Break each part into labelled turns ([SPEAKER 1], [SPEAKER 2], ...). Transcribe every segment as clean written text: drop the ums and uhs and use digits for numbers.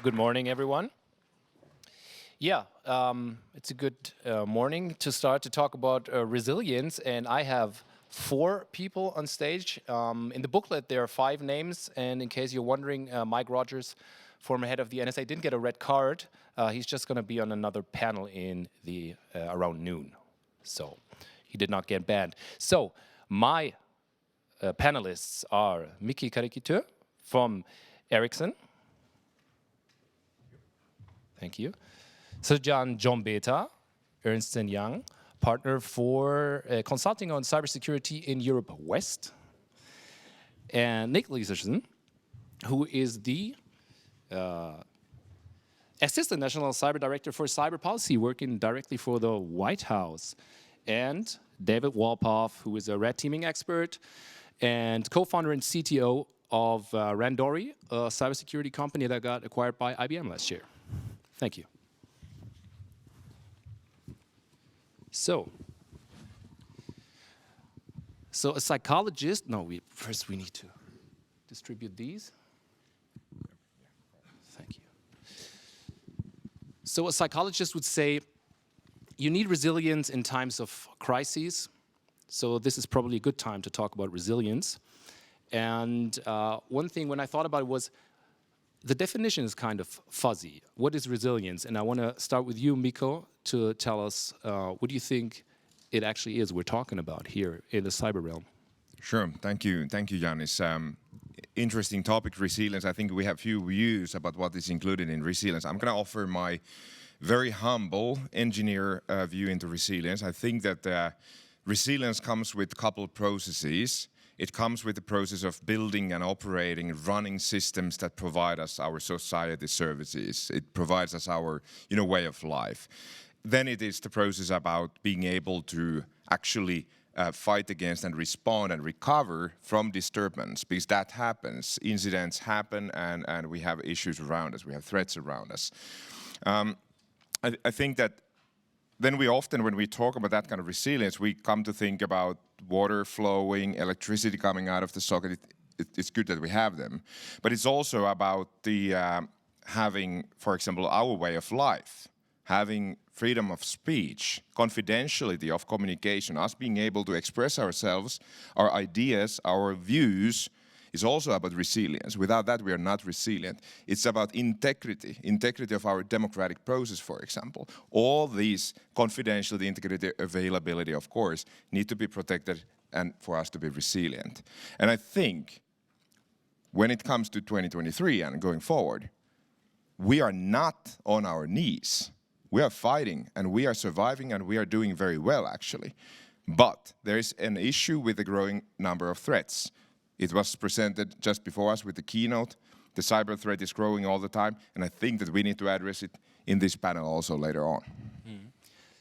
[SPEAKER 1] Good morning, everyone. Yeah, it's a good morning to start to talk about resilience, and I have 4 people on stage. In the booklet, there are 5 names, and in case you're wondering, Mike Rogers, former head of the NSA, didn't get a red card. He's just going to be on another panel in the around noon, so he did not get banned. So my panelists are Mikko Karikytö from Ericsson. Thank you. Srdan Dzombeta, Ernst & Young, partner for consulting on cybersecurity in Europe West. And Nick Leiserson, who is the Assistant National Cyber Director for Cyber Policy, working directly for the White House. And David Wolpoff, who is a red teaming expert and co-founder and CTO of Randori, a cybersecurity company that got acquired by IBM last year. Thank you. So a psychologist, first we need to distribute these. Thank you. So a psychologist would say, you need resilience in times of crises. So this is probably a good time to talk about resilience. And one thing when I thought about it was, the definition is kind of fuzzy. What is resilience? And I want to start with you, Mikko, to tell us what do you think it actually is we're talking about here in the cyber realm?
[SPEAKER 2] Sure, thank you, Jannis. Interesting topic, resilience. I think we have few views about what is included in resilience. I'm going to offer my very humble engineer view into resilience. I think that resilience comes with a couple of processes. It comes with the process of building and operating and running systems that provide us our society services. It provides us our way of life. Then it is the process about being able to actually fight against and respond and recover from disturbance, because that happens. Incidents happen and we have issues around us. We have threats around us. I think that then we often, when we talk about that kind of resilience, we come to think about water flowing, electricity coming out of the socket. It's good that we have them. But it's also about the having, for example, our way of life, having freedom of speech, confidentiality of communication, us being able to express ourselves, our ideas, our views, is also about resilience. Without that, we are not resilient. It's about integrity of our democratic process, for example. All these confidentiality, integrity, availability, of course, need to be protected and for us to be resilient. And I think when it comes to 2023 and going forward, we are not on our knees. We are fighting and we are surviving and we are doing very well, actually. But there is an issue with the growing number of threats. It was presented just before us with the keynote. The cyber threat is growing all the time, and I think that we need to address it in this panel also later on.
[SPEAKER 1] Mm-hmm.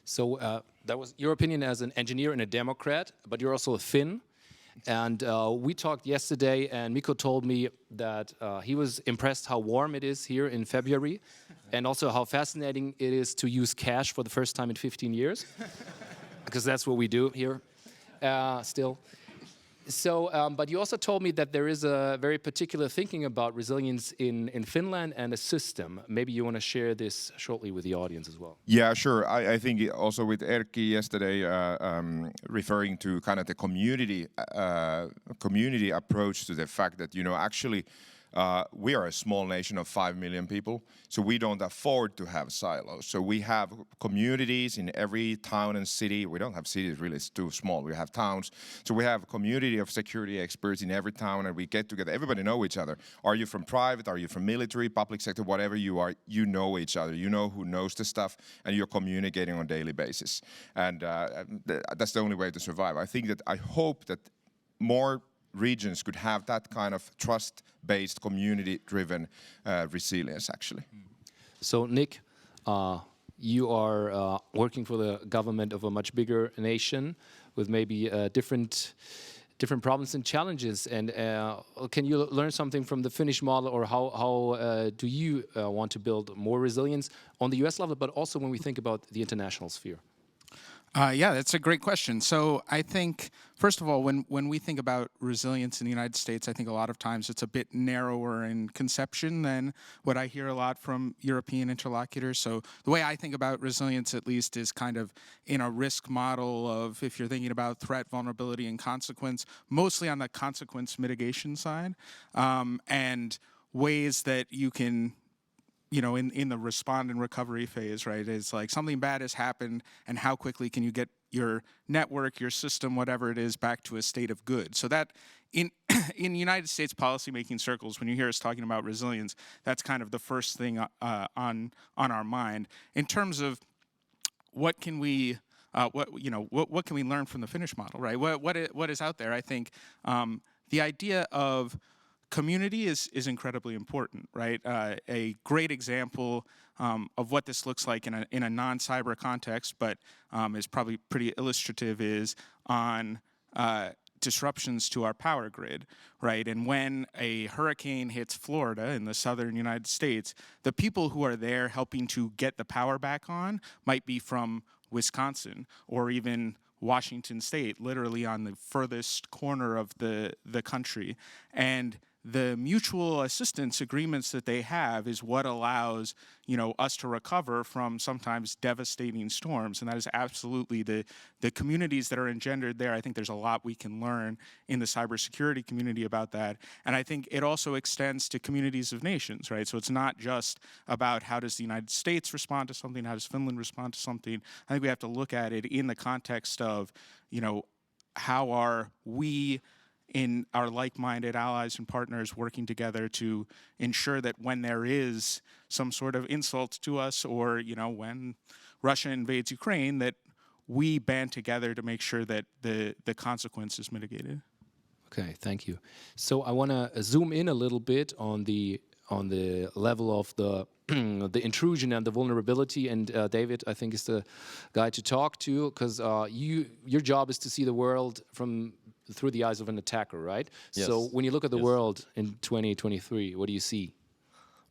[SPEAKER 1] So that was your opinion as an engineer and a Democrat, but you're also a Finn. And we talked yesterday, and Mikko told me that he was impressed how warm it is here in February, and also how fascinating it is to use cash for the first time in 15 years, because that's what we do here still. So, but you also told me that there is a very particular thinking about resilience in Finland and a system. Maybe you want to share this shortly with the audience as well.
[SPEAKER 2] Yeah, sure. I think also with Erkki yesterday, referring to kind of the community approach to the fact that, actually, we are a small nation of 5 million people, so we don't afford to have silos. So we have communities in every town and city. We don't have cities, really, it's too small. We have towns. So we have a community of security experts in every town, and we get together. Everybody know each other. Are you from private? Are you from military, public sector, whatever you are, you know each other. You know who knows the stuff, and you're communicating on a daily basis. And that's the only way to survive. I hope that more regions could have that kind of trust-based, community-driven resilience, actually.
[SPEAKER 1] So, Nick, you are working for the government of a much bigger nation with maybe different problems and challenges. And can you learn something from the Finnish model, or how do you want to build more resilience on the US level, but also when we think about the international sphere?
[SPEAKER 3] Yeah, that's a great question. So I think, first of all, when we think about resilience in the United States, I think a lot of times it's a bit narrower in conception than what I hear a lot from European interlocutors. So the way I think about resilience, at least, is kind of in a risk model of, if you're thinking about threat, vulnerability, and consequence, mostly on the consequence mitigation side, and ways that you can, in the respond and recovery phase, right? It's like something bad has happened, and how quickly can you get your network, your system, whatever it is, back to a state of good? So that in United States policymaking circles, when you hear us talking about resilience, that's kind of the first thing on our mind. In terms of what can we what can we learn from the Finnish model, right? What is out there? I think the idea of community is incredibly important, right? A great example of what this looks like in a non-cyber context, but is probably pretty illustrative, is on disruptions to our power grid, right? And when a hurricane hits Florida in the southern United States, the people who are there helping to get the power back on might be from Wisconsin or even Washington State, literally on the furthest corner of the country. And the mutual assistance agreements that they have is what allows, us to recover from sometimes devastating storms. And that is absolutely the communities that are engendered there. I think there's a lot we can learn in the cybersecurity community about that. And I think it also extends to communities of nations, right? So it's not just about how does the United States respond to something, how does Finland respond to something. I think we have to look at it in the context of, how are we in our like-minded allies and partners working together to ensure that when there is some sort of insult to us, or when Russia invades Ukraine, that we band together to make sure that the consequence is mitigated.
[SPEAKER 1] Okay, thank you. So I want to zoom in a little bit on the level of the the intrusion and the vulnerability. And David, I think, is the guy to talk to, because your job is to see the world through the eyes of an attacker, right?
[SPEAKER 4] Yes.
[SPEAKER 1] So when you look at the world in 2023, what do you see?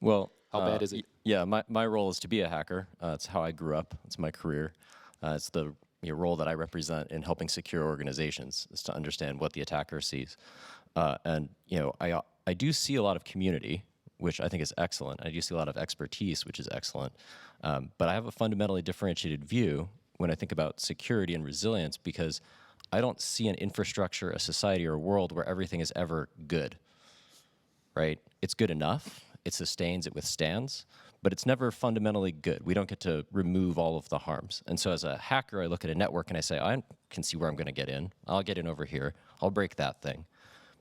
[SPEAKER 4] Well,
[SPEAKER 1] how bad is it?
[SPEAKER 4] Yeah, my role is to be a hacker. It's how I grew up. It's my career. It's the role that I represent in helping secure organizations, is to understand what the attacker sees. And I do see a lot of community, which I think is excellent. I do see a lot of expertise, which is excellent. But I have a fundamentally differentiated view when I think about security and resilience, because I don't see an infrastructure, a society, or a world where everything is ever good, right? It's good enough, it sustains, it withstands, but it's never fundamentally good. We don't get to remove all of the harms. And so as a hacker, I look at a network and I say, I can see where I'm gonna get in. I'll get in over here, I'll break that thing.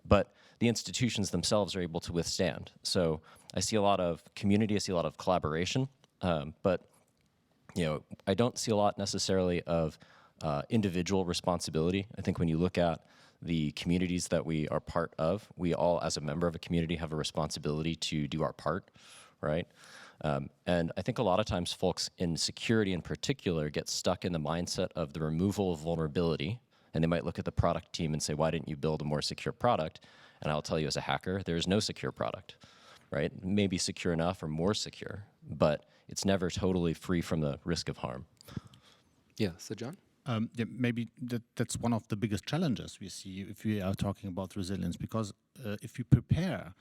[SPEAKER 4] But the institutions themselves are able to withstand. So I see a lot of community, I see a lot of collaboration, but I don't see a lot necessarily of individual responsibility. I think when you look at the communities that we are part of, we all, as a member of a community, have a responsibility to do our part, right? And I think a lot of times folks in security in particular get stuck in the mindset of the removal of vulnerability, and they might look at the product team and say, why didn't you build a more secure product? And I'll tell you, as a hacker, there's no secure product, right? Maybe secure enough or more secure, but it's never totally free from the risk of harm.
[SPEAKER 1] Yeah, so John?
[SPEAKER 5] Maybe that's one of the biggest challenges we see if we are talking about resilience, because if we prepare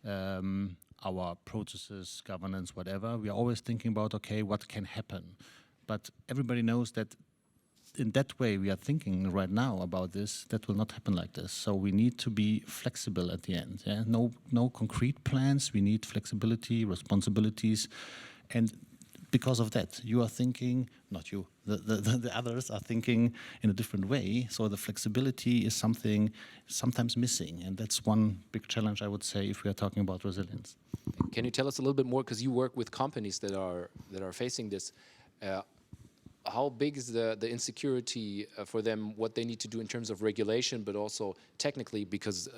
[SPEAKER 5] our processes, governance, whatever, we are always thinking about, okay, what can happen? But everybody knows that in that way we are thinking right now about this, that will not happen like this. So we need to be flexible at the end. Yeah? No concrete plans, we need flexibility, responsibilities, and because of that, you are thinking, not you, the others are thinking in a different way. So the flexibility is something sometimes missing. And that's one big challenge, I would say, if we are talking about resilience.
[SPEAKER 1] Can you tell us a little bit more, because you work with companies that are facing this. How big is the insecurity for them, what they need to do in terms of regulation, but also technically, because,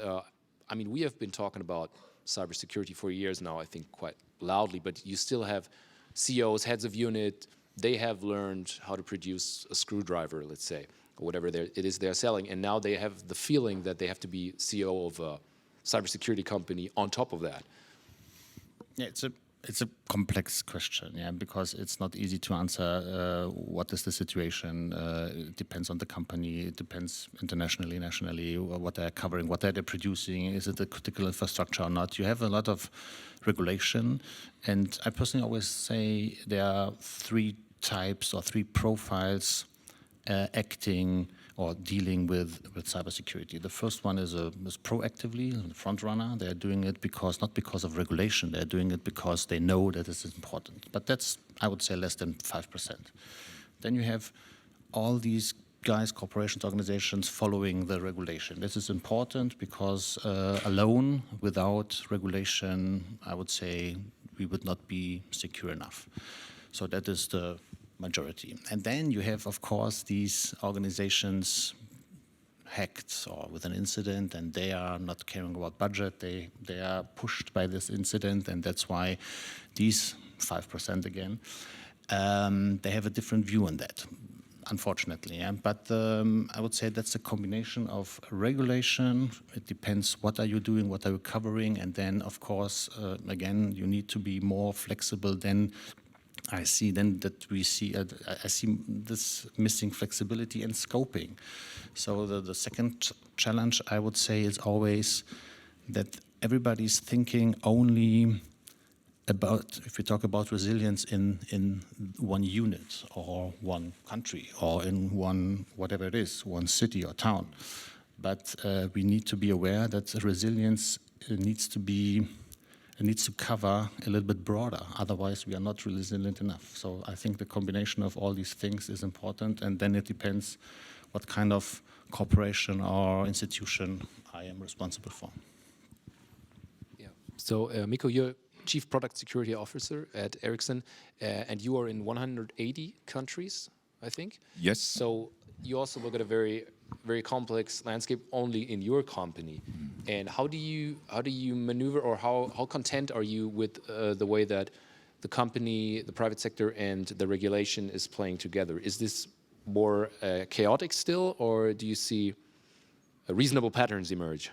[SPEAKER 1] we have been talking about cybersecurity for years now, I think quite loudly, but you still have CEOs, heads of unit, they have learned how to produce a screwdriver, let's say, or whatever it is they're selling, and now they have the feeling that they have to be CEO of a cybersecurity company on top of that.
[SPEAKER 5] Yeah, it's It's a complex question, yeah, because it's not easy to answer what is the situation. It depends on the company, it depends internationally, nationally, what they're covering, what they're producing, is it a critical infrastructure or not. You have a lot of regulation, and I personally always say there are three types or three profiles acting or dealing with cybersecurity. The first one is proactively, the front runner. They're doing it not because of regulation. They're doing it because they know that this is important. But that's, I would say, less than 5%. Then you have all these guys, corporations, organizations following the regulation. This is important because alone, without regulation, I would say we would not be secure enough. So that is the majority. And then you have, of course, these organizations hacked or with an incident, and they are not caring about budget. They are pushed by this incident, and that's why these 5% again, they have a different view on that, unfortunately. Yeah? But I would say that's a combination of regulation. It depends what are you doing, what are you covering, and then, of course, again, you need to be more flexible than I see this missing flexibility and scoping. So the second challenge, I would say, is always that everybody's thinking only about, if we talk about resilience in one unit or one country or in one, whatever it is, one city or town. But we need to be aware that resilience needs to cover a little bit broader. Otherwise, we are not resilient enough. So I think the combination of all these things is important, and then it depends what kind of corporation or institution I am responsible for.
[SPEAKER 1] Yeah. So, Mikko, you're Chief Product Security Officer at Ericsson, and you are in 180 countries, I think.
[SPEAKER 2] Yes.
[SPEAKER 1] So you also look at a very, very complex landscape only in your company. And how do you maneuver, or how content are you with the way that the company, the private sector, and the regulation is playing together? Is this more chaotic still, or do you see reasonable patterns emerge?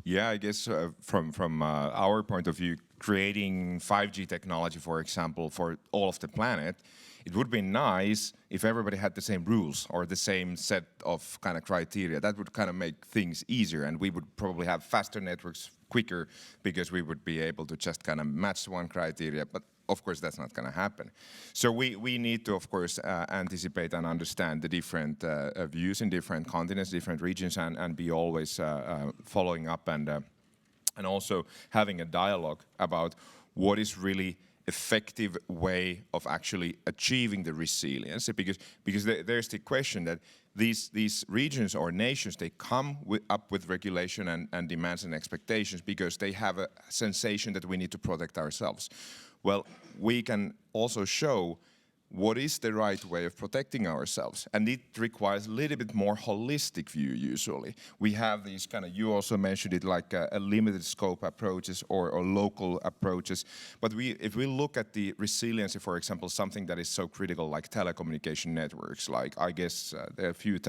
[SPEAKER 2] Yeah, I guess from our point of view, creating 5G technology, for example, for all of the planet, it would be nice if everybody had the same rules or the same set of kind of criteria. That would kind of make things easier, and we would probably have faster networks quicker because we would be able to just kind of match one criteria. But of course, that's not going to happen. So we need to, of course, anticipate and understand the different views in different continents, different regions, and be always following up and also having a dialogue about what is really effective way of actually achieving the resilience, because there's the question that these regions or nations, they come up with regulation and demands and expectations because they have a sensation that we need to protect ourselves. Well, we can also show what is the right way of protecting ourselves, and it requires a little bit more holistic view usually. We have these kind of, you also mentioned it, like a limited scope approaches or local approaches, but if we look at the resiliency, for example, something that is so critical like telecommunication networks, like I guess there are a few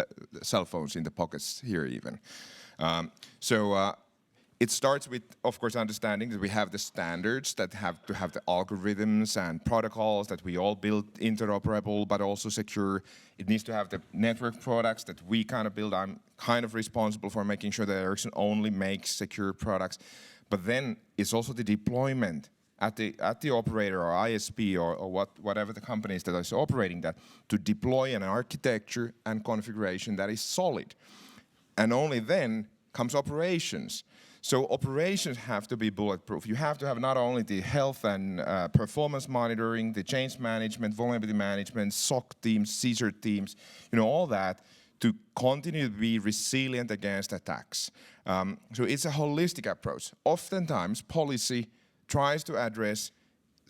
[SPEAKER 2] cell phones in the pockets here even. It starts with, of course, understanding that we have the standards that have to have the algorithms and protocols that we all build interoperable, but also secure. It needs to have the network products that we kind of build. I'm kind of responsible for making sure that Ericsson only makes secure products. But then it's also the deployment at the operator or ISP or whatever the company is that is operating that, to deploy an architecture and configuration that is solid. And only then comes operations. So operations have to be bulletproof. You have to have not only the health and performance monitoring, the change management, vulnerability management, SOC teams, CSIRT teams, all that to continue to be resilient against attacks. So it's a holistic approach. Oftentimes, policy tries to address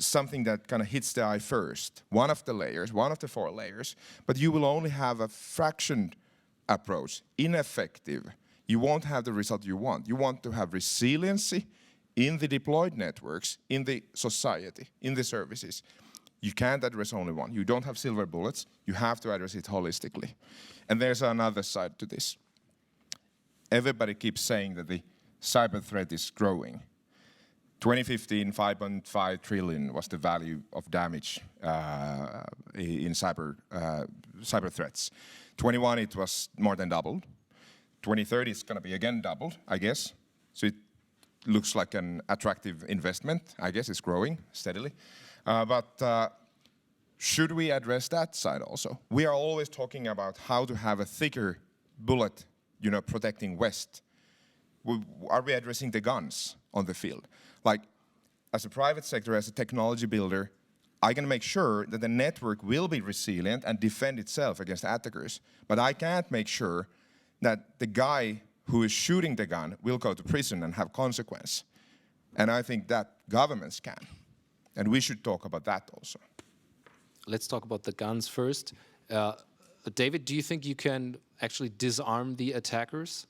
[SPEAKER 2] something that kind of hits the eye first, one of the layers, one of the 4 layers, but you will only have a fractioned approach, ineffective. You won't have the result you want. You want to have resiliency in the deployed networks, in the society, in the services. You can't address only one. You don't have silver bullets. You have to address it holistically. And there's another side to this. Everybody keeps saying that the cyber threat is growing. 2015, 5.5 trillion was the value of damage in cyber threats. 21, it was more than doubled. 2030, it's going to be again doubled, I guess. So it looks like an attractive investment. I guess it's growing steadily. But should we address that side also? We are always talking about how to have a thicker bullet, protecting West. Are we addressing the guns on the field? Like, as a private sector, as a technology builder, I can make sure that the network will be resilient and defend itself against attackers. But I can't make sure that the guy who is shooting the gun will go to prison and have consequence. And I think that governments can. And we should talk about that also.
[SPEAKER 1] Let's talk about the guns first. David, do you think you can actually disarm the attackers?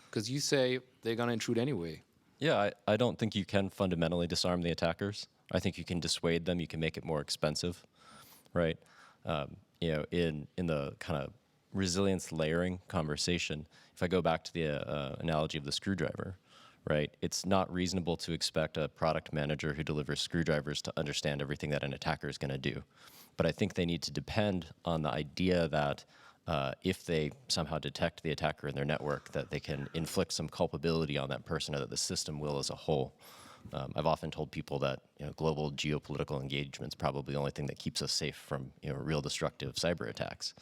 [SPEAKER 1] Because you say they're going to intrude anyway.
[SPEAKER 4] Yeah, I don't think you can fundamentally disarm the attackers. I think you can dissuade them. You can make it more expensive, right? In the kind of resilience layering conversation, if I go back to the analogy of the screwdriver, right? It's not reasonable to expect a product manager who delivers screwdrivers to understand everything that an attacker is going to do. But I think they need to depend on the idea that if they somehow detect the attacker in their network, that they can inflict some culpability on that person, or that the system will as a whole. I've often told people that global geopolitical engagement is probably the only thing that keeps us safe from real destructive cyber attacks.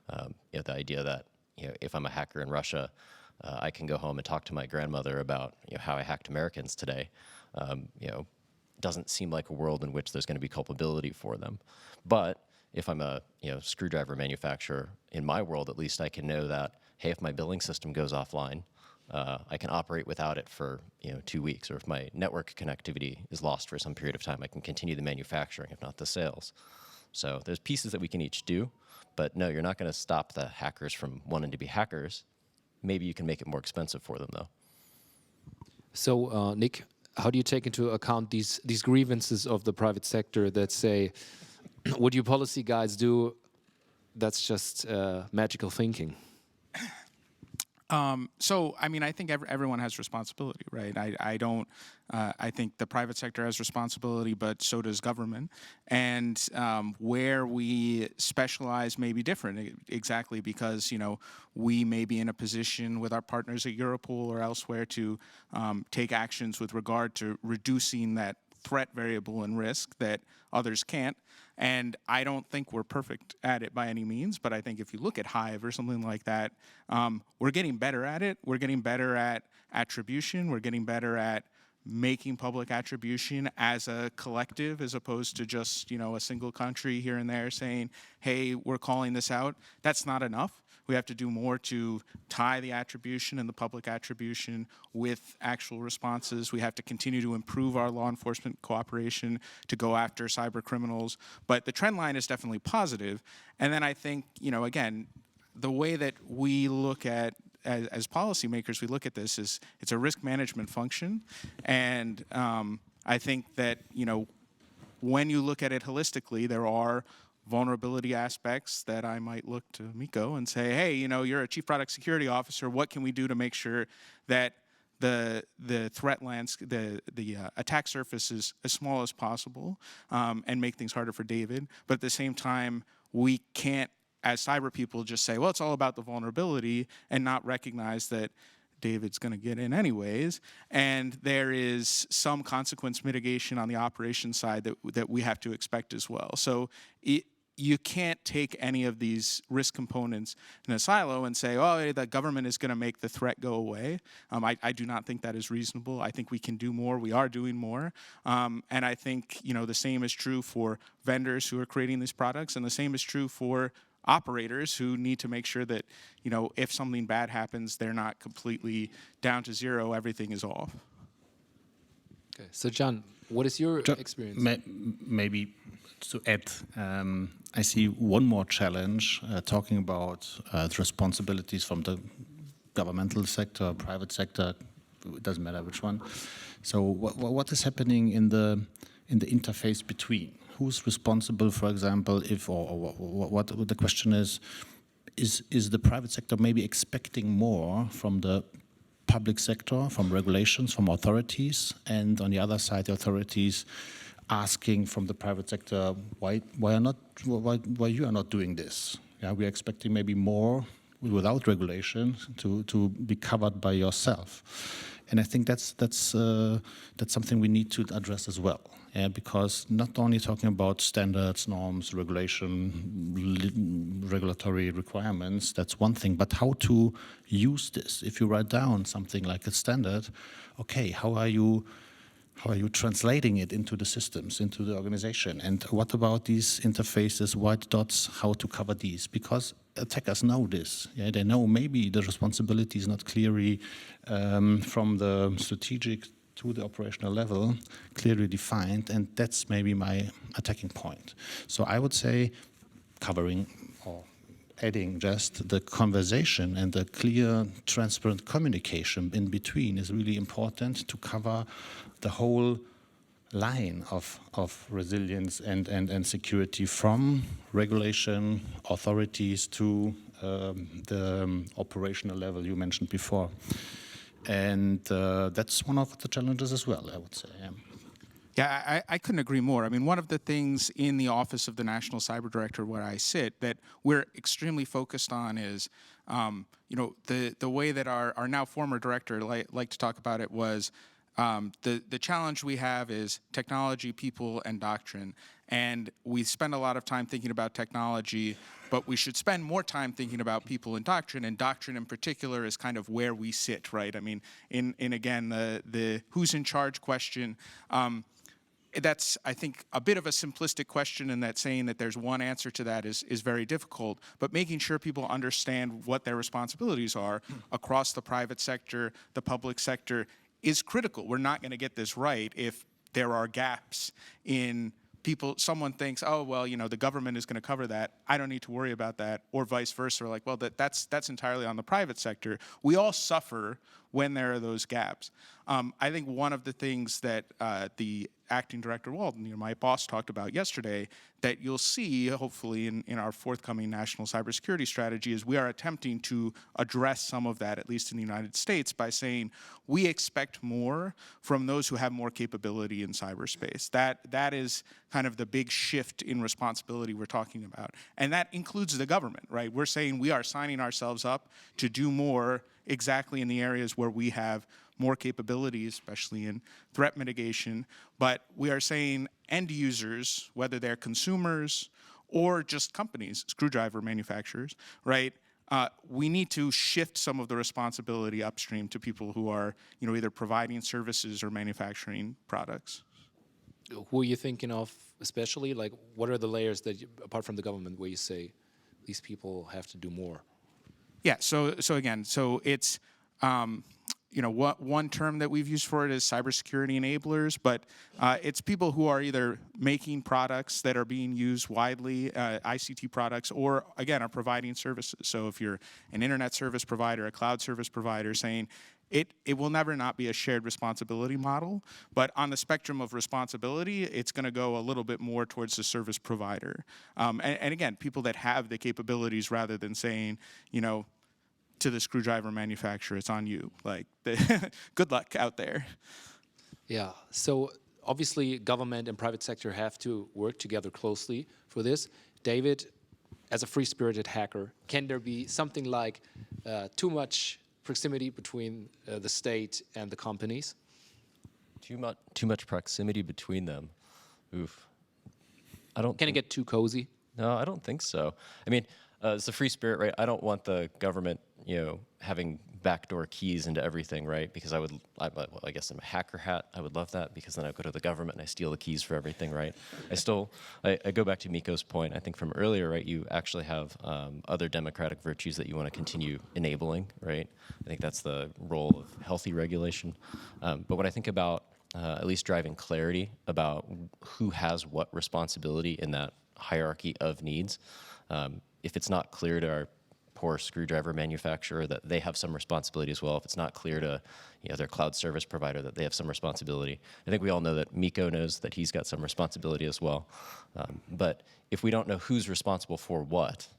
[SPEAKER 4] The idea that if I'm a hacker in Russia, I can go home and talk to my grandmother about how I hacked Americans today. Doesn't seem like a world in which there's going to be culpability for them. But if I'm a screwdriver manufacturer, in my world at least, I can know that, hey, if my billing system goes offline, I can operate without it for 2 weeks. Or if my network connectivity is lost for some period of time, I can continue the manufacturing, if not the sales. So there's pieces that we can each do. But no, you're not going to stop the hackers from wanting to be hackers. Maybe you can make it more expensive for them, though.
[SPEAKER 1] So, Nick, how do you take into account these grievances of the private sector that say, what you policy guys do, that's just magical thinking?
[SPEAKER 3] So, I mean, I think everyone has responsibility, right? I think the private sector has responsibility, but so does government. And where we specialize may be different, exactly because, we may be in a position with our partners at Europol or elsewhere to take actions with regard to reducing that threat variable and risk that others can't. And I don't think we're perfect at it by any means, but I think if you look at Hive or something like that, we're getting better at it. We're getting better at attribution. We're getting better at making public attribution as a collective, as opposed to just, a single country here and there saying, hey, we're calling this out. That's not enough. We have to do more to tie the attribution and the public attribution with actual responses. We have to continue to improve our law enforcement cooperation to go after cyber criminals. But the trend line is definitely positive. And then I think, again, the way that we look at, as policymakers, we look at this is it's a risk management function. And I think that, when you look at it holistically, there are vulnerability aspects that I might look to Mikko and say, hey, you're a chief product security officer. What can we do to make sure that the threat landscape, the attack surface is as small as possible, and make things harder for David? But at the same time, we can't, as cyber people, just say, well, it's all about the vulnerability and not recognize that David's going to get in anyways, and there is some consequence mitigation on the operations side that we have to expect as well. So you can't take any of these risk components in a silo and say, oh, the government is going to make the threat go away. I do not think that is reasonable. I think we can do more. We are doing more. And I think the same is true for vendors who are creating these products, and the same is true for operators who need to make sure that, if something bad happens, they're not completely down to zero, everything is off.
[SPEAKER 1] Okay. So, John, what is your experience?
[SPEAKER 5] Maybe to add, I see one more challenge, talking about the responsibilities from the governmental sector, private sector, it doesn't matter which one. So what is happening in the interface between? Who's responsible, for example, if or what the question is the private sector maybe expecting more from the public sector, from regulations, from authorities, and on the other side, the authorities asking from the private sector, why you are not doing this? Yeah, we are expecting maybe more without regulation to be covered by yourself. And I think that's something we need to address as well. Yeah, because not only talking about standards, norms, regulatory requirements, that's one thing, but how to use this. If you write down something like a standard, okay, how are you translating it into the systems, into the organization? And what about these interfaces, white dots, how to cover these? Because attackers know this. Yeah, they know maybe the responsibility is not clearly from the strategic to the operational level, clearly defined, and that's maybe my attacking point. So I would say covering or adding just the conversation and the clear, transparent communication in between is really important to cover the whole line of resilience and security, from regulation, authorities, to the operational level you mentioned before. And that's one of the challenges as well, I would say.
[SPEAKER 3] Yeah, I couldn't agree more. I mean, one of the things in the Office of the National Cyber Director where I sit that we're extremely focused on is, the way that our now former director liked to talk about it was, the challenge we have is technology, people, and doctrine. And we spend a lot of time thinking about technology, but we should spend more time thinking about people and doctrine in particular is kind of where we sit, right? I mean, in again, the who's in charge question, that's, I think, a bit of a simplistic question, in that saying that there's one answer to that is very difficult, but making sure people understand what their responsibilities are across the private sector, the public sector, is critical. We're not going to get this right if there are gaps in people. Someone thinks, oh, well, the government is going to cover that, I don't need to worry about that, or vice versa. Like, well, that's entirely on the private sector. We all suffer when there are those gaps. I think one of the things that the acting director Walden, my boss, talked about yesterday, that you'll see hopefully in our forthcoming national cybersecurity strategy, is we are attempting to address some of that, at least in the United States, by saying we expect more from those who have more capability in cyberspace. That is kind of the big shift in responsibility we're talking about. And that includes the government, right? We're saying we are signing ourselves up to do more exactly in the areas where we have more capabilities, especially in threat mitigation. But we are saying end users, whether they're consumers or just companies, screwdriver manufacturers, right? We need to shift some of the responsibility upstream to people who are, either providing services or manufacturing products.
[SPEAKER 1] Who are you thinking of especially? Like, what are the layers that, apart from the government, where you say these people have to do more?
[SPEAKER 3] Yeah, so it's, one term that we've used for it is cybersecurity enablers, but it's people who are either making products that are being used widely, ICT products, or again, are providing services. So if you're an internet service provider, a cloud service provider, saying it will never not be a shared responsibility model, but on the spectrum of responsibility, it's going to go a little bit more towards the service provider. And again, people that have the capabilities, rather than saying, to the screwdriver manufacturer, it's on you. Like, good luck out there.
[SPEAKER 1] Yeah. So obviously, government and private sector have to work together closely for this. David, as a free-spirited hacker, can there be something like too much proximity between the state and the companies?
[SPEAKER 4] Too much proximity between them. Oof.
[SPEAKER 1] Can it get too cozy?
[SPEAKER 4] No, I don't think so. I mean, it's a free spirit, right? I don't want the government, having backdoor keys into everything, right? Because I guess I'm a hacker hat. I would love that, because then I go to the government and I steal the keys for everything, right? I go back to Mikko's point, I think from earlier, right? You actually have other democratic virtues that you want to continue enabling, right? I think that's the role of healthy regulation. But when I think about at least driving clarity about who has what responsibility in that hierarchy of needs, if it's not clear to our poor screwdriver manufacturer that they have some responsibility as well, if it's not clear to their cloud service provider that they have some responsibility, I think we all know that Mikko knows that he's got some responsibility as well. But if we don't know who's responsible for what,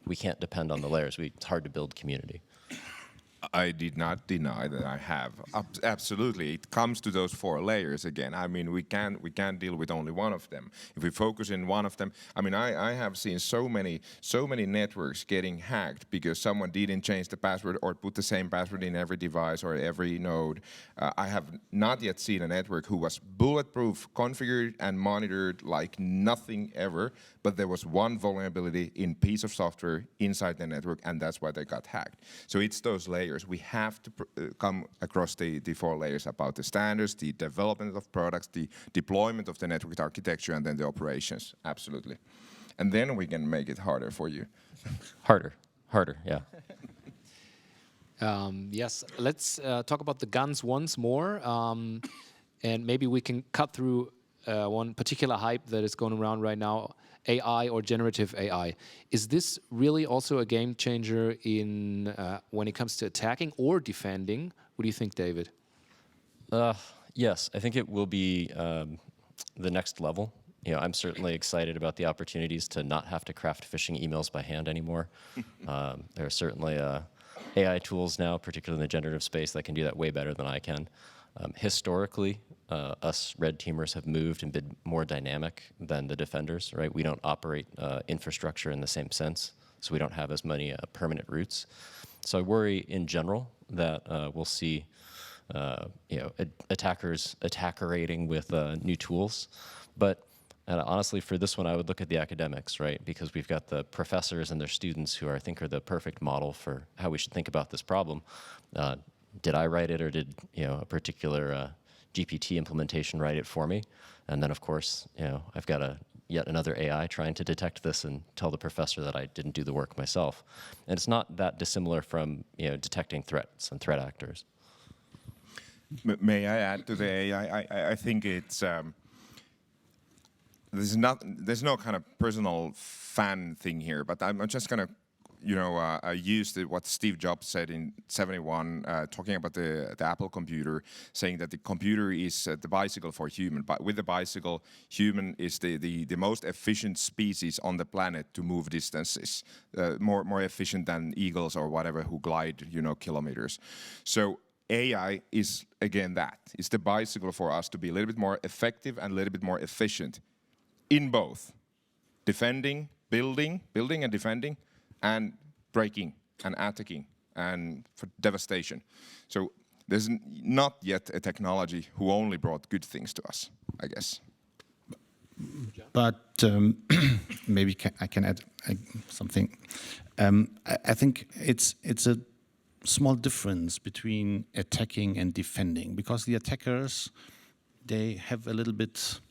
[SPEAKER 4] we can't depend on the layers. It's hard to build community.
[SPEAKER 2] I did not deny that I have. Absolutely, it comes to those 4 layers again. I mean, we can't deal with only one of them. If we focus in one of them, I mean, I have seen so many networks getting hacked because someone didn't change the password or put the same password in every device or every node. I have not yet seen a network who was bulletproof, configured and monitored like nothing ever, but there was one vulnerability in piece of software inside the network, and that's why they got hacked. So it's those layers. We have to come across the 4 layers about the standards, the development of products, the deployment of the network architecture, and then the operations. Absolutely. And then we can make it harder for you.
[SPEAKER 4] Harder, yeah.
[SPEAKER 1] Yes, let's talk about the guns once more. And maybe we can cut through one particular hype that is going around right now, AI or generative AI. Is this really also a game changer in when it comes to attacking or defending? What do you think, David?
[SPEAKER 4] Yes, I think it will be the next level. You know, I'm certainly excited about the opportunities to not have to craft phishing emails by hand anymore. There are certainly AI tools now, particularly in the generative space, that can do that way better than I can. Historically, us red teamers have moved and been more dynamic than the defenders, right? We don't operate infrastructure in the same sense, so we don't have as many permanent roots. So I worry in general that we'll see attackers attackerating with new tools. But honestly, for this one, I would look at the academics, right? Because we've got the professors and their students who I think are the perfect model for how we should think about this problem. Did I write it, or did a particular GPT implementation write it for me? And then, of course, I've got yet another AI trying to detect this and tell the professor that I didn't do the work myself. And it's not that dissimilar from detecting threats and threat actors.
[SPEAKER 2] May I add to the AI? I think it's there's no kind of personal fan thing here, but I'm just gonna used what Steve Jobs said in '71, talking about the Apple computer, saying that the computer is the bicycle for human. But with the bicycle, human is the most efficient species on the planet to move distances, more efficient than eagles or whatever who glide kilometers. So AI is again that. It's the bicycle for us to be a little bit more effective and a little bit more efficient in both defending, building and defending, and breaking and attacking and for devastation. So there's not yet a technology who only brought good things to us, I guess.
[SPEAKER 5] But maybe I can add something. I think it's a small difference between attacking and defending, because the attackers, they have a little bit,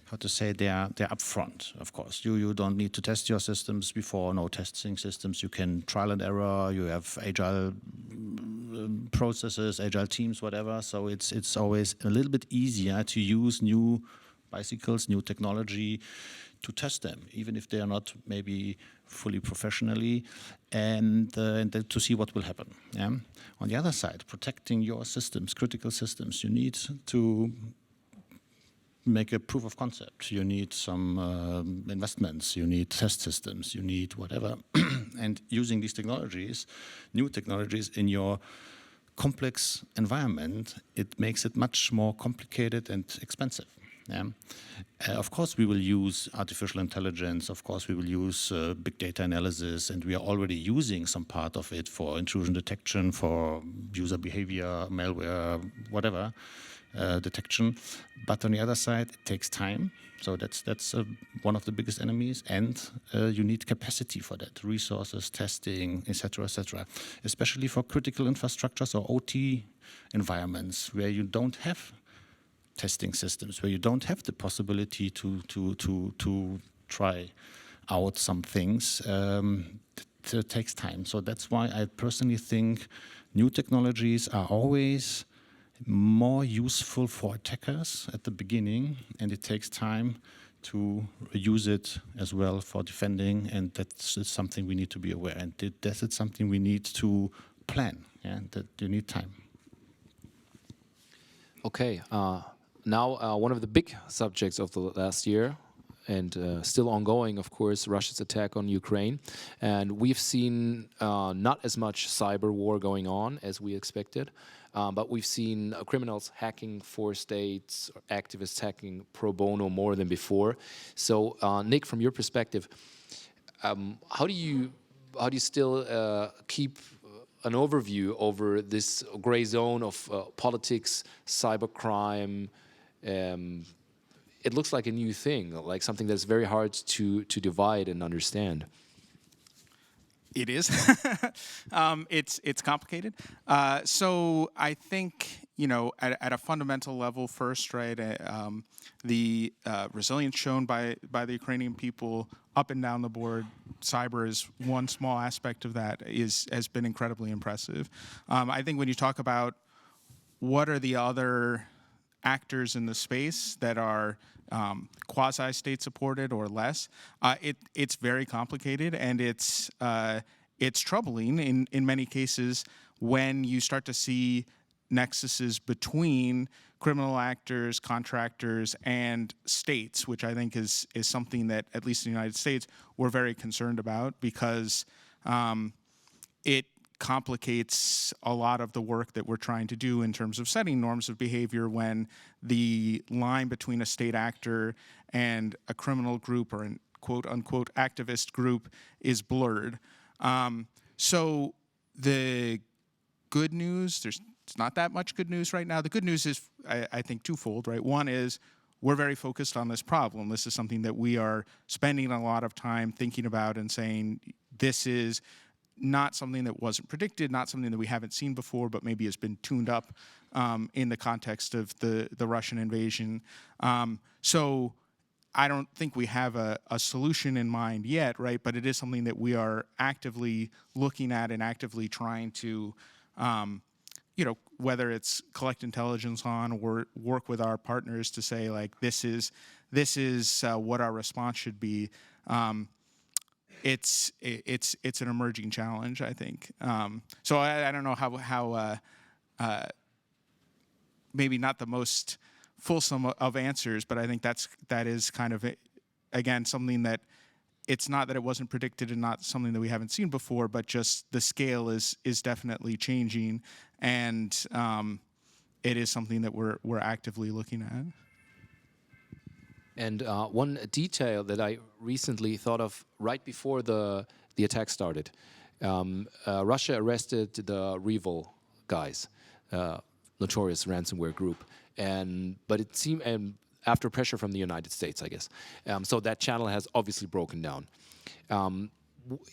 [SPEAKER 5] how to say, they're upfront, of course. You don't need to test your systems before, no testing systems. You can trial and error, you have agile processes, agile teams, whatever. So it's always a little bit easier to use new bicycles, new technology, to test them, even if they are not maybe fully professionally, and to see what will happen. Yeah? On the other side, protecting your systems, critical systems, you need to make a proof of concept. You need some investments, you need test systems, you need whatever. And using these technologies, new technologies in your complex environment, it makes it much more complicated and expensive. Yeah. Of course, we will use artificial intelligence. Of course, we will use big data analysis, and we are already using some part of it for intrusion detection, for user behavior, malware, whatever detection. But on the other side, it takes time. So that's one of the biggest enemies, and you need capacity for that, resources, testing, etc., etc. Especially for critical infrastructures or OT environments where you don't have testing systems, where you don't have the possibility to try out some things. It takes time. So that's why I personally think new technologies are always more useful for attackers at the beginning, and it takes time to use it as well for defending, and that's something we need to be aware, and that's something we need to plan. Yeah, that you need time.
[SPEAKER 1] Okay. Now, one of the big subjects of the last year and still ongoing, of course, Russia's attack on Ukraine. And we've seen not as much cyber war going on as we expected, but we've seen criminals hacking for states, or activists hacking pro bono more than before. So, Nick, from your perspective, how do you still keep an overview over this gray zone of politics, cybercrime? It looks like a new thing, like something that's very hard to divide and understand.
[SPEAKER 3] It is. It's complicated. So I think, at a fundamental level first, right, the resilience shown by the Ukrainian people up and down the board, cyber is one small aspect of that, has been incredibly impressive. I think when you talk about what are the other actors in the space that are quasi-state supported or less, it's very complicated, and it's troubling in many cases when you start to see nexuses between criminal actors, contractors, and states, which I think is something that, at least in the United States, we're very concerned about, because it complicates a lot of the work that we're trying to do in terms of setting norms of behavior when the line between a state actor and a criminal group or an quote-unquote activist group is blurred. So the good news, there's not that much good news right now. The good news is, I think, twofold, right? One is we're very focused on this problem. This is something that we are spending a lot of time thinking about and saying, this is not something that wasn't predicted, not something that we haven't seen before, but maybe has been tuned up in the context of the Russian invasion. So I don't think we have a solution in mind yet, right? But it is something that we are actively looking at and actively trying to, whether it's collect intelligence on or work with our partners to say, like, this is what our response should be. It's an emerging challenge, I think. So I don't know how maybe not the most fulsome of answers, but I think that is kind of, again, something that it's not that it wasn't predicted and not something that we haven't seen before, but just the scale is definitely changing, and it is something that we're actively looking at.
[SPEAKER 1] And one detail that I recently thought of right before the attack started, Russia arrested the Revil guys, notorious ransomware group, but it seemed after pressure from the United States, I guess. So that channel has obviously broken down.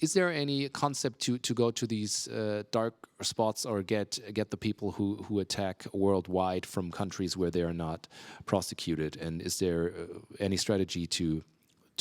[SPEAKER 1] Is there any concept to go to these dark spots or get the people who attack worldwide from countries where they are not prosecuted? And is there any strategy to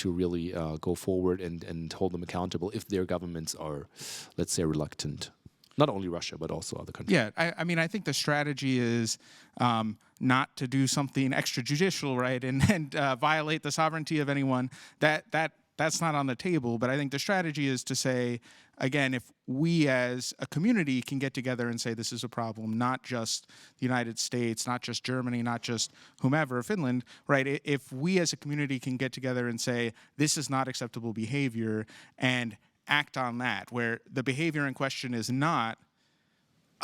[SPEAKER 1] really go forward and hold them accountable if their governments are, let's say, reluctant? Not only Russia, but also other countries.
[SPEAKER 3] Yeah, I mean, I think the strategy is not to do something extrajudicial, right, and violate the sovereignty of anyone. That's not on the table. But I think the strategy is to say, again, if we as a community can get together and say this is a problem, not just the United States, not just Germany, not just whomever, Finland, right? If we as a community can get together and say this is not acceptable behavior and act on that, where the behavior in question is not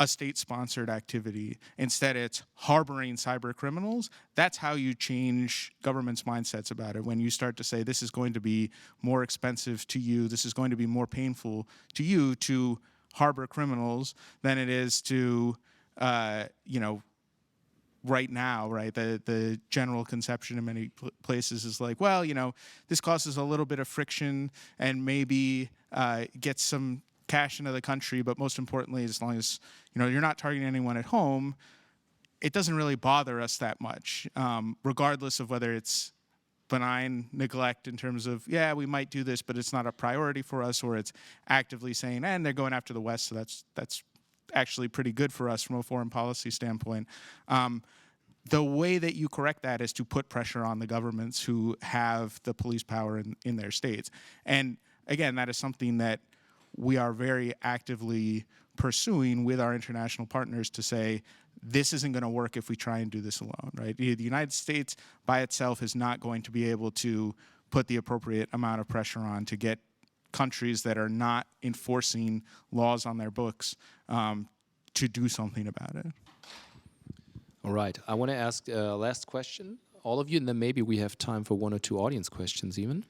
[SPEAKER 3] a state-sponsored activity. Instead, it's harboring cyber criminals. That's how you change governments' mindsets about it. When you start to say, this is going to be more expensive to you, this is going to be more painful to you to harbor criminals than it is to, right now, right? The general conception in many places is like, well, this causes a little bit of friction and maybe gets some cash into the country, but most importantly, as long as you're not targeting anyone at home, it doesn't really bother us that much, regardless of whether it's benign neglect in terms of, yeah, we might do this, but it's not a priority for us, or it's actively saying, and they're going after the West, so that's actually pretty good for us from a foreign policy standpoint. The way that you correct that is to put pressure on the governments who have the police power in their states. And again, that is something that we are very actively pursuing with our international partners to say, this isn't going to work if we try and do this alone, right? The United States by itself is not going to be able to put the appropriate amount of pressure on to get countries that are not enforcing laws on their books to do something about it.
[SPEAKER 1] All right. I want to ask last question, all of you, and then maybe we have time for one or two audience questions even.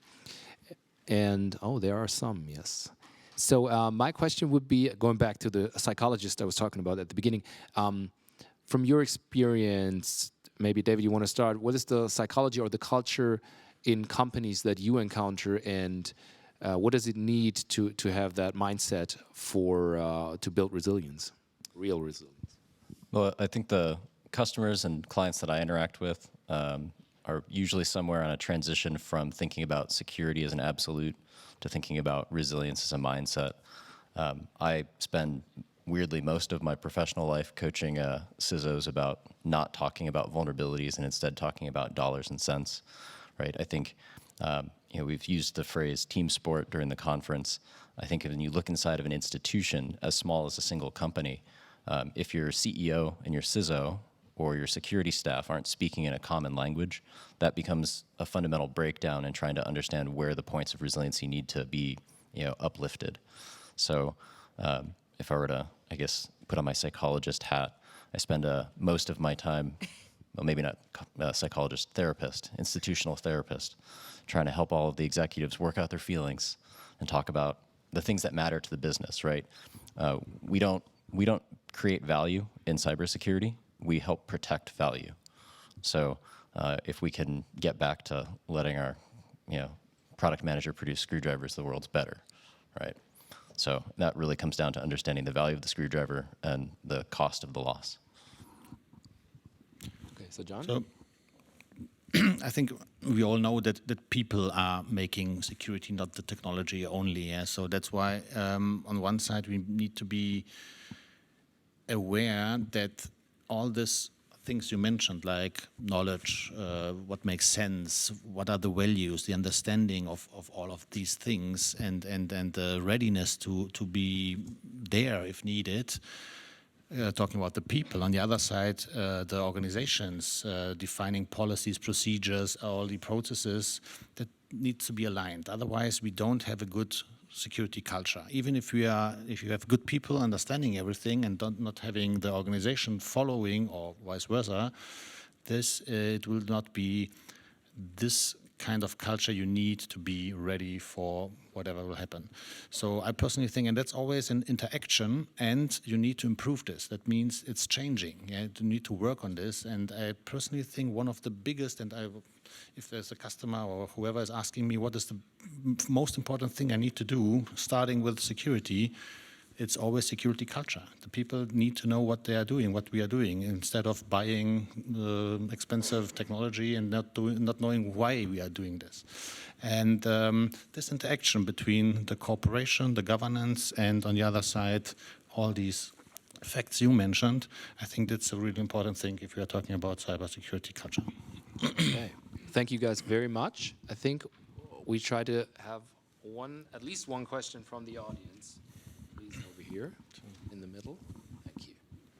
[SPEAKER 1] And, oh, there are some, yes. So my question would be, going back to the psychologist I was talking about at the beginning, from your experience, maybe, David, you want to start, what is the psychology or the culture in companies that you encounter, and what does it need to have that mindset for to build resilience, real resilience?
[SPEAKER 4] Well, I think the customers and clients that I interact with are usually somewhere on a transition from thinking about security as an absolute to thinking about resilience as a mindset. I spend, weirdly, most of my professional life coaching CISOs about not talking about vulnerabilities and instead talking about dollars and cents, right? I think we've used the phrase team sport during the conference. I think when you look inside of an institution as small as a single company, if your CEO and your CISO or your security staff aren't speaking in a common language, that becomes a fundamental breakdown in trying to understand where the points of resiliency need to be, uplifted. So if I were to, I guess, put on my psychologist hat, I spend most of my time, well, maybe not psychologist, therapist, institutional therapist, trying to help all of the executives work out their feelings and talk about the things that matter to the business, right? We don't create value in cybersecurity. We help protect value. So if we can get back to letting our product manager produce screwdrivers, the world's better, right? So that really comes down to understanding the value of the screwdriver and the cost of the loss.
[SPEAKER 1] Okay, so John?
[SPEAKER 5] So I think we all know that people are making security, not the technology only. Yeah? So that's why on one side we need to be aware that all these things you mentioned, like knowledge, what makes sense, what are the values, the understanding of all of these things, and the readiness to be there if needed. Talking about the people. On the other side, the organizations, defining policies, procedures, all the processes that needs to be aligned. Otherwise, we don't have a good security culture. Even if you have good people understanding everything and not having the organization following, or vice versa, it will not be this kind of culture you need to be ready for whatever will happen. So I personally think, and that's always an interaction, and you need to improve this. That means it's changing. Yeah? You need to work on this. And I personally think one of the biggest, and if there's a customer or whoever is asking me what is the most important thing I need to do, starting with security, it's always security culture. The people need to know what they are doing, what we are doing, instead of buying expensive technology and not knowing why we are doing this. And this interaction between the corporation, the governance, and on the other side, all these facts you mentioned, I think that's a really important thing if we are talking about cybersecurity culture.
[SPEAKER 1] Okay. Thank you guys very much. I think we try to have at least one question from the audience. Please, over here in the middle. Thank you.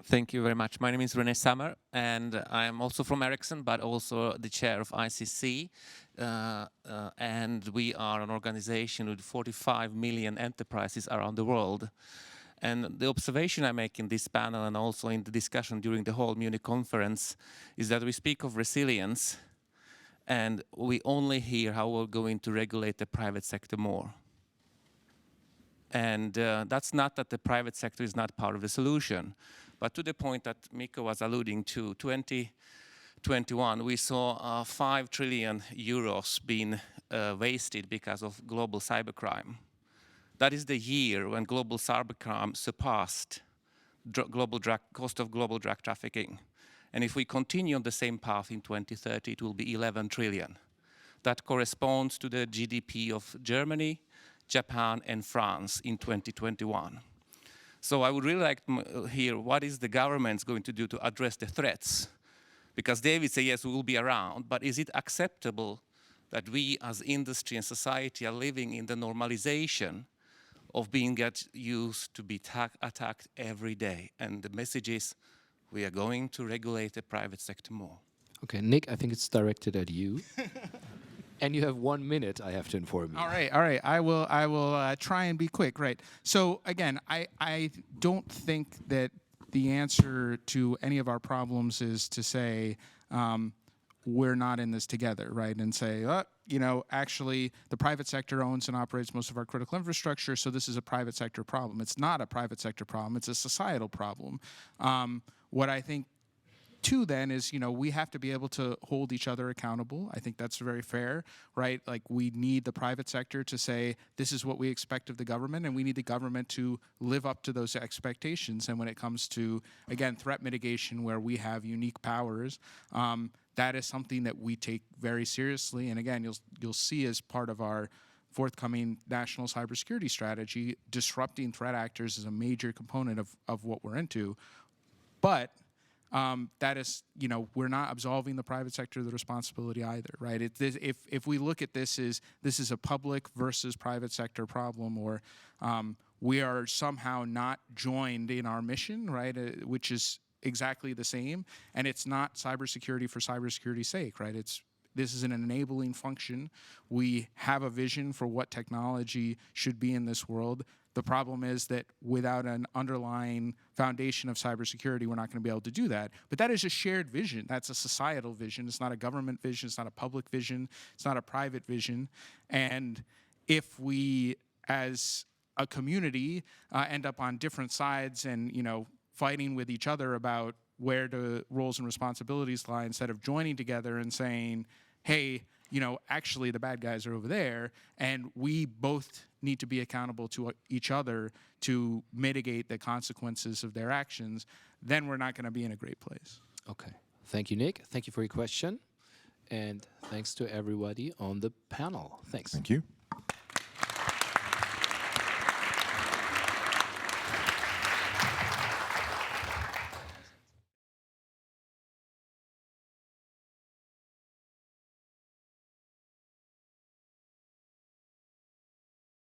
[SPEAKER 6] Thank you very much. My name is René Sammer, and I'm also from Ericsson, but also the chair of ICC. And we are an organization with 45 million enterprises around the world. And the observation I make in this panel and also in the discussion during the whole Munich conference is that we speak of resilience, and we only hear how we're going to regulate the private sector more. And that's not that the private sector is not part of the solution, but to the point that Mikko was alluding to, 2021, we saw 5 trillion euros being wasted because of global cybercrime. That is the year when global cybercrime surpassed cost of global drug trafficking. And if we continue on the same path in 2030, it will be 11 trillion. That corresponds to the GDP of Germany, Japan, and France in 2021. So I would really like to hear what is the government going to do to address the threats? Because David said, yes, we will be around, but is it acceptable that we as industry and society are living in the normalization of being used to be attacked every day? And the message is, we are going to regulate the private sector more.
[SPEAKER 1] Okay, Nick, I think it's directed at you. And you have 1 minute, I have to inform you.
[SPEAKER 3] All right. I will try and be quick. Right. So again, I don't think that the answer to any of our problems is to say we're not in this together, right? And say, actually, the private sector owns and operates most of our critical infrastructure, so this is a private sector problem. It's not a private sector problem. It's a societal problem. What I think two then is, we have to be able to hold each other accountable. I think that's very fair, right? Like, we need the private sector to say, this is what we expect of the government, and we need the government to live up to those expectations. And when it comes to, again, threat mitigation, where we have unique powers, that is something that we take very seriously. And again, you'll see as part of our forthcoming national cybersecurity strategy, disrupting threat actors is a major component of what we're into. But that is, we're not absolving the private sector of the responsibility either, right? If we look at this is a public versus private sector problem, or we are somehow not joined in our mission, right? Which is exactly the same, and it's not cybersecurity for cybersecurity's sake, right? This is an enabling function. We have a vision for what technology should be in this world. The problem is that without an underlying foundation of cybersecurity, we're not going to be able to do that. But that is a shared vision. That's a societal vision. It's not a government vision. It's not a public vision. It's not a private vision. And if we, as a community, end up on different sides and, fighting with each other about where the roles and responsibilities lie, instead of joining together and saying, hey, actually the bad guys are over there, and we both need to be accountable to each other to mitigate the consequences of their actions, then we're not going to be in a great place.
[SPEAKER 1] Okay. Thank you, Nick. Thank you for your question. And thanks to everybody on the panel. Thanks.
[SPEAKER 2] Thank you.